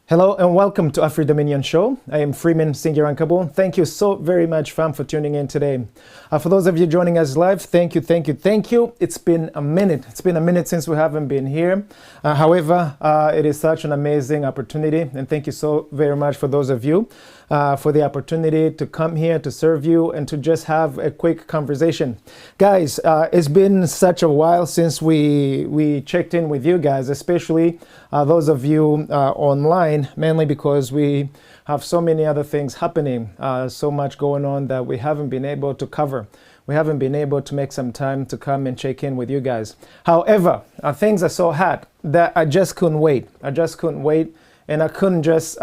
Hello and welcome to Afri Dominion Show. I am Freeman Singirankabo. Thank you so very much, fam, for tuning in today. For those of you joining us live, thank you. It's been a minute. It's been a minute since we haven't been here. However, it is such an amazing opportunity, and thank you so very much for those of you for the opportunity to come here to serve you and to just have a quick conversation. Guys, it's been such a while since we checked in with you guys, especially those of you online, mainly because we have so many other things happening, so much going on that we haven't been able to cover. We haven't been able to make some time to come and check in with you guys. However, things are so hot that I just couldn't wait. And I couldn't just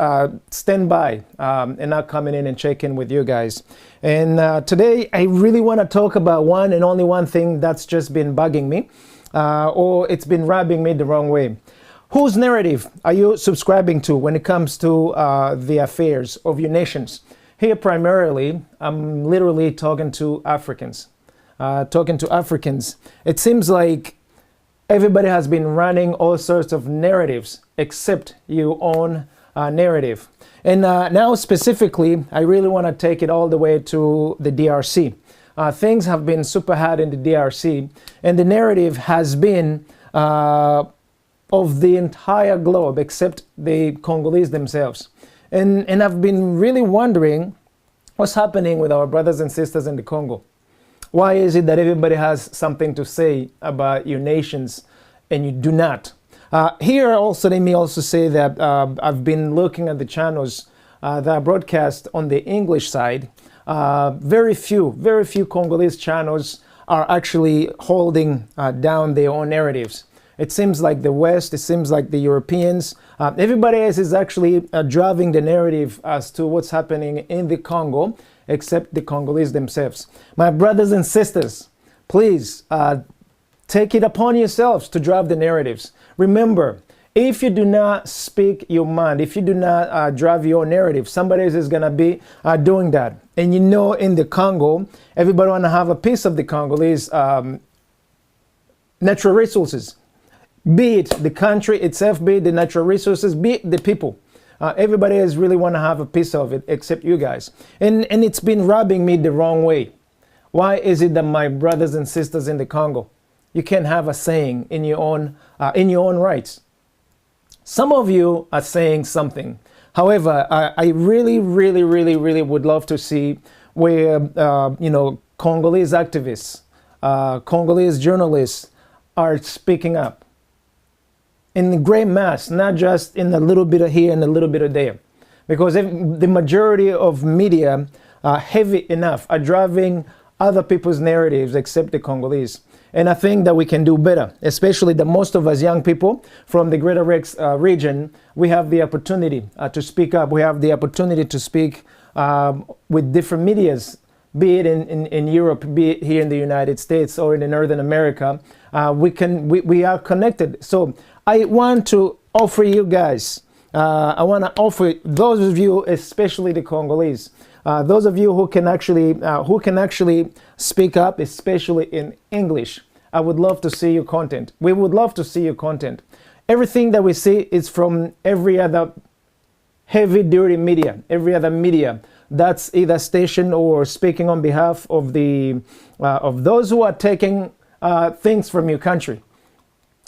stand by and not coming in and check in with you guys. And today, I really want to talk about one and only one thing that's just been bugging me, or it's been rubbing me the wrong way. Whose narrative are you subscribing to when it comes to the affairs of your nations? Here, primarily, I'm literally talking to Africans. It seems like everybody has been running all sorts of narratives except your own narrative. And now specifically, I really want to take it all the way to the DRC. Things have been super hot in the DRC, and the narrative has been of the entire globe except the Congolese themselves. And I've been really wondering what's happening with our brothers and sisters in the Congo. Why is it that everybody has something to say about your nations and you do not? Here also, let me also say that I've been looking at the channels that are broadcast on the English side. Very few Congolese channels are actually holding down their own narratives. It seems like the West, it seems like the Europeans, everybody else is actually driving the narrative as to what's happening in the Congo, except the Congolese themselves. My brothers and sisters, please take it upon yourselves to drive the narratives. Remember, if you do not speak your mind, if you do not drive your narrative, somebody else is going to be doing that. And you know, in the Congo, everybody want to have a piece of the Congolese natural resources. Be it the country itself, be it the natural resources, be it the people. Everybody else really want to have a piece of it except you guys. And it's been rubbing me the wrong way. Why is it that my brothers and sisters in the Congo, you can't have a saying in your own rights? Some of you are saying something. However, I really would love to see where Congolese activists, Congolese journalists are speaking up in the great mass, not just in a little bit of here and a little bit of there. Because the majority of media, heavy enough, are driving other people's narratives except the Congolese. And I think that we can do better, especially that most of us young people from the Greater Rex region, we have the opportunity to speak up. We have the opportunity to speak with different medias, be it in Europe, be it here in the United States or in Northern America. We are connected. So I want to offer you guys, I want to offer those of you, especially the Congolese, those of you who can actually speak up, especially in English. I would love to see your content. We would love to see your content. Everything that we see is from every other heavy duty media, every other media that's either stationed or speaking on behalf of of those who are taking things from your country.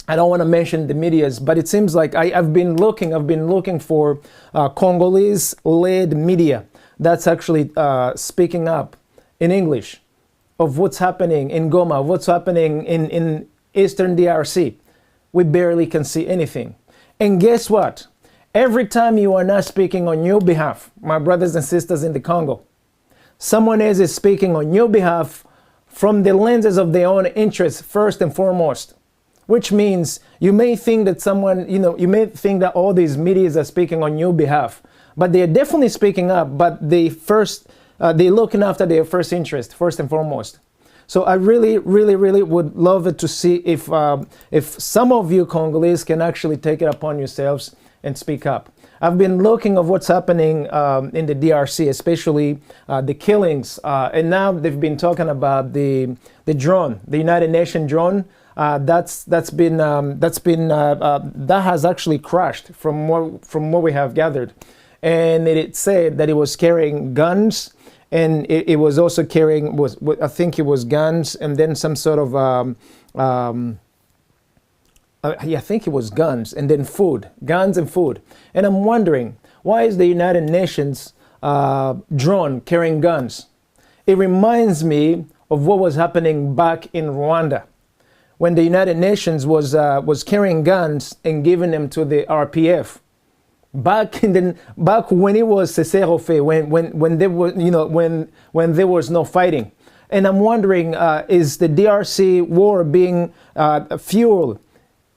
I don't want to mention the medias, but it seems like I've been looking for Congolese-led media that's actually speaking up in English of what's happening in Goma, what's happening in Eastern DRC. We barely can see anything. And guess what? Every time you are not speaking on your behalf, my brothers and sisters in the Congo, someone else is speaking on your behalf from the lenses of their own interests first and foremost. Which means you may think that you may think that all these medias are speaking on your behalf, but they're definitely speaking up, but they're looking after their first interest, first and foremost. So I really would love it to see if some of you Congolese can actually take it upon yourselves and speak up. I've been looking of what's happening in the DRC, especially the killings, and now they've been talking about the drone, the United Nations drone that has actually crashed from what we have gathered, and it said that it was carrying guns, and it was also carrying I think it was guns, and then some sort of I think it was guns, and then guns and food. And I'm wondering, why is the United Nations drone carrying guns? It reminds me of what was happening back in Rwanda, when the United Nations was carrying guns and giving them to the RPF. Back when it was cessez-le-feu, when there was when there was no fighting. And I'm wondering, is the DRC war being fueled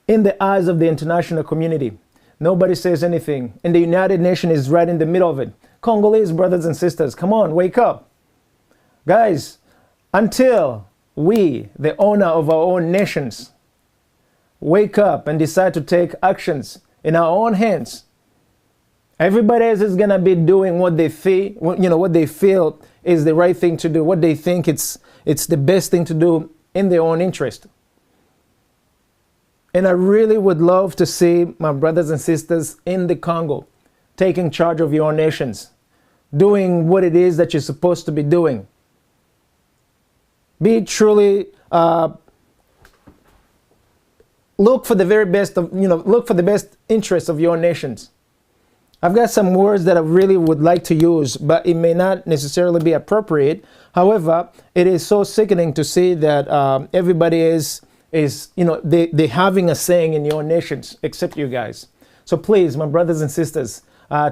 in the eyes of the international community? Nobody says anything, and the United Nations is right in the middle of it. Congolese brothers and sisters, come on, wake up. Guys, until we, the owner of our own nations, wake up and decide to take actions in our own hands, everybody else is going to be doing what they feel, what they feel is the right thing to do, what they think it's the best thing to do in their own interest. And I really would love to see my brothers and sisters in the Congo taking charge of your nations, doing what it is that you're supposed to be doing. Be truly, look for the very best of, look for the best interests of your nations. I've got some words that I really would like to use, but it may not necessarily be appropriate. However, it is so sickening to see that everybody is they having a saying in your nations, except you guys. So please, my brothers and sisters,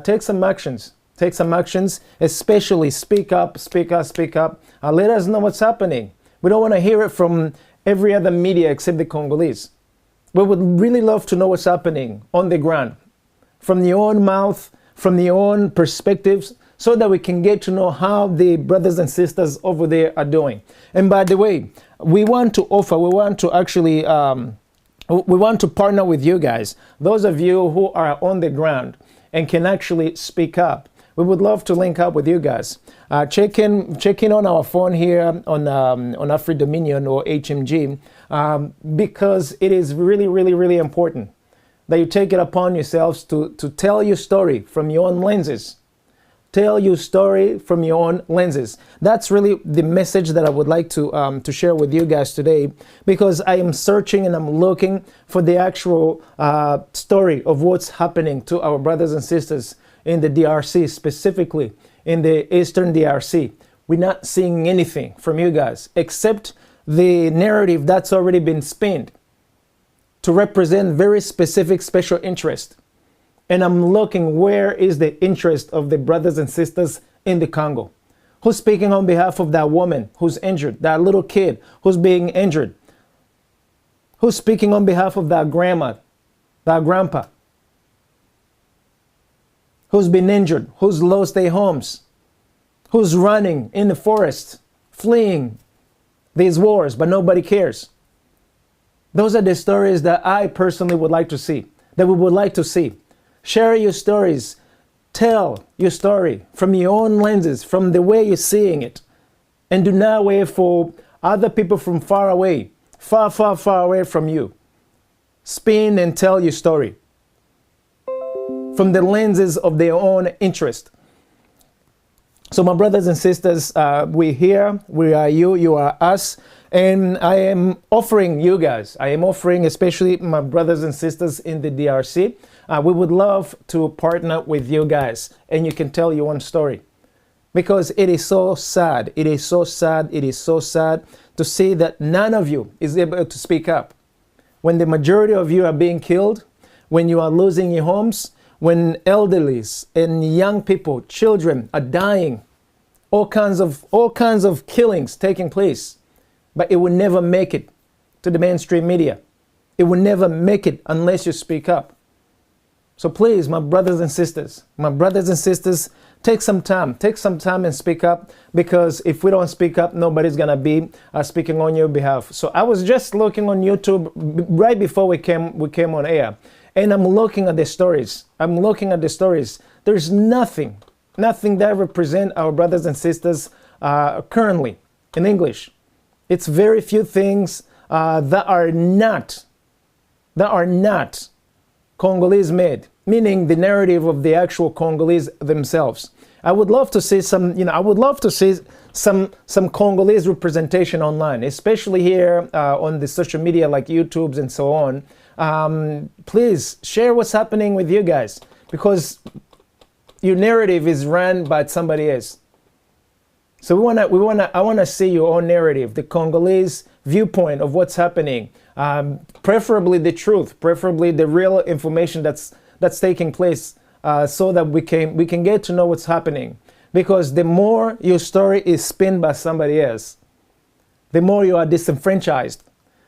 take some actions. Take some actions, especially speak up, speak up, speak up. Let us know what's happening. We don't want to hear it from every other media except the Congolese. We would really love to know what's happening on the ground, from your own mouth, from your own perspectives, so that we can get to know how the brothers and sisters over there are doing. And by the way, we want to actually, we want to partner with you guys, those of you who are on the ground and can actually speak up. We would love to link up with you guys. Check in on our phone here on AfriDominion or HMG, because it is really, really, really important that you take it upon yourselves to tell your story from your own lenses. Tell your story from your own lenses. That's really the message that I would like to share with you guys today, because I am searching and I'm looking for the actual story of what's happening to our brothers and sisters in the DRC, specifically in the Eastern DRC. We're not seeing anything from you guys except the narrative that's already been spinned to represent very specific special interest. And I'm looking, where is the interest of the brothers and sisters in the Congo? Who's speaking on behalf of that woman who's injured, that little kid who's being injured? Who's speaking on behalf of that grandma, that grandpa? Who's been injured, who's lost their homes, who's running in the forest, fleeing these wars, but nobody cares. Those are the stories that I personally would like to see, that we would like to see. Share your stories. Tell your story from your own lenses, from the way you're seeing it. And do not wait for other people from far away, far, far, far away from you. Spin and tell your story from the lenses of their own interest. So my brothers and sisters, we're here, we are you, you are us, and I am offering you guys, especially my brothers and sisters in the DRC, we would love to partner with you guys, and you can tell your own story. Because it is so sad, it is so sad, it is so sad to see that none of you is able to speak up. When the majority of you are being killed, when you are losing your homes, when elderlies and young people, children are dying, all kinds of killings taking place, but it will never make it to the mainstream media. It will never make it unless you speak up. So please, my brothers and sisters, take some time and speak up, because if we don't speak up, nobody's gonna be speaking on your behalf. So I was just looking on YouTube right before we came on air, and I'm looking at the stories. There's nothing that represent our brothers and sisters currently in English. It's very few things that are not Congolese made, meaning the narrative of the actual Congolese themselves. I would love to see some Congolese representation online, especially here on the social media like YouTubes and so on. Please share what's happening with you guys, because your narrative is ran by somebody else. So I wanna see your own narrative, the Congolese viewpoint of what's happening, preferably the truth, preferably the real information that's taking place, so that we can get to know what's happening. Because the more your story is spinned by somebody else, the more you are disenfranchised.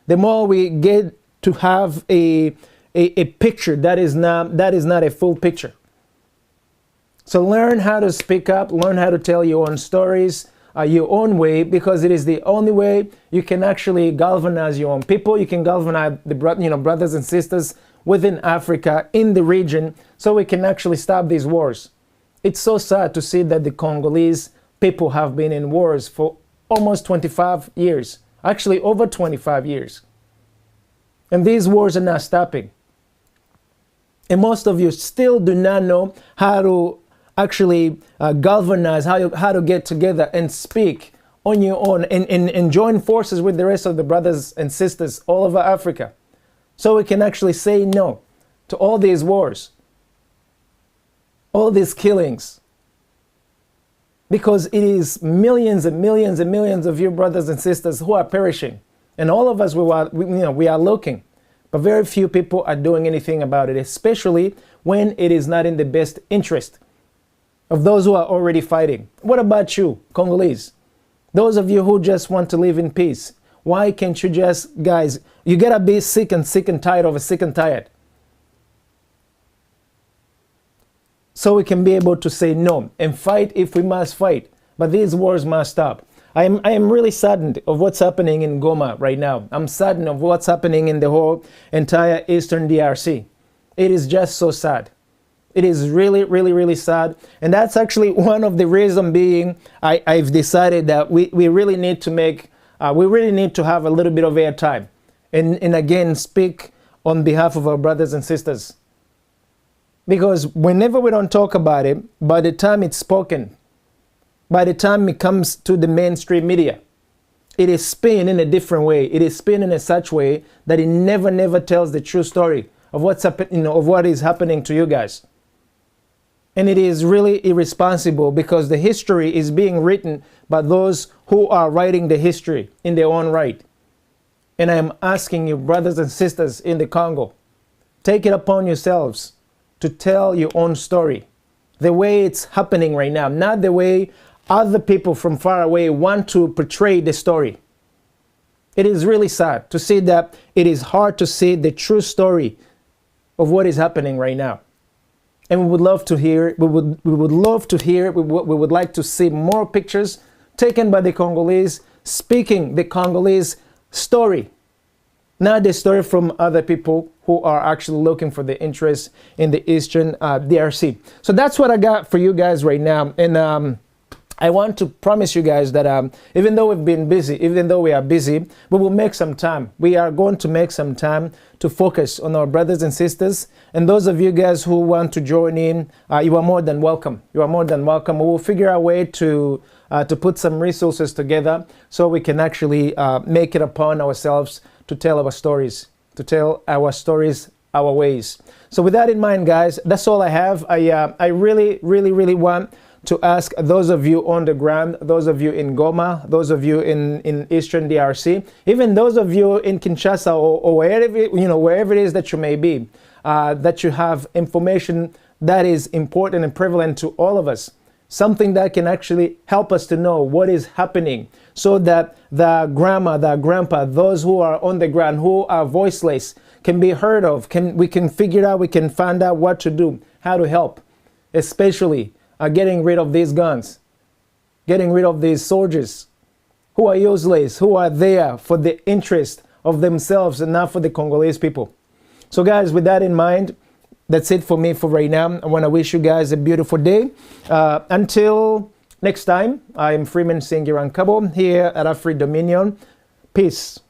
The more we get to have a picture that is not a full picture. So learn how to speak up, learn how to tell your own stories, your own way, because it is the only way you can actually galvanize your own people. You can galvanize the brothers and sisters within Africa, in the region, so we can actually stop these wars. It's so sad to see that the Congolese people have been in wars for almost 25 years, actually over 25 years. And these wars are not stopping. And most of you still do not know how to actually galvanize, how to get together and speak on your own and join forces with the rest of the brothers and sisters all over Africa, so we can actually say no to all these wars, all these killings. Because it is millions and millions and millions of your brothers and sisters who are perishing. And all of us, we are looking, but very few people are doing anything about it, especially when it is not in the best interest of those who are already fighting. What about you, Congolese? Those of you who just want to live in peace, why can't you just, guys, you gotta be sick and tired of sick and tired. So we can be able to say no and fight if we must fight. But these wars must stop. I am really saddened of what's happening in Goma right now. I'm saddened of what's happening in the whole entire Eastern DRC. It is just so sad. It is really, really, really sad. And that's actually one of the reasons being I've decided that we really need to have a little bit of airtime and again speak on behalf of our brothers and sisters. Because whenever we don't talk about it, by the time it's spoken, by the time it comes to the mainstream media, it is spun in a different way. It is spun in a such way that it never tells the true story of what's happening, of what is happening to you guys. And it is really irresponsible, because the history is being written by those who are writing the history in their own right. And I am asking you, brothers and sisters in the Congo, take it upon yourselves to tell your own story, the way it's happening right now, not the way other people from far away want to portray the story. It is really sad to see that it is hard to see the true story of what is happening right now. And we would love to hear, we would like to see more pictures taken by the Congolese, speaking the Congolese story, not the story from other people who are actually looking for the interest in the Eastern DRC. So that's what I got for you guys right now. And I want to promise you guys that even though we've been busy, even though we are busy, we will make some time. We are going to make some time to focus on our brothers and sisters. And those of you guys who want to join in, you are more than welcome. You are more than welcome. We will figure out a way to put some resources together so we can actually make it upon ourselves to tell our stories, our ways. So with that in mind, guys, that's all I have. I really want to ask those of you on the ground, those of you in Goma, those of you in Eastern DRC, even those of you in Kinshasa or wherever it is that you may be, that you have information that is important and prevalent to all of us, something that can actually help us to know what is happening, so that the grandma, the grandpa, those who are on the ground, who are voiceless, can be heard of. We can figure out, we can find out what to do, how to help, especially getting rid of these guns, getting rid of these soldiers who are useless, who are there for the interest of themselves and not for the Congolese people. So guys, with that in mind, that's it for me for right now. I want to wish you guys a beautiful day. Until next time, I am Freeman Singirankabo here at Afri Dominion. Peace.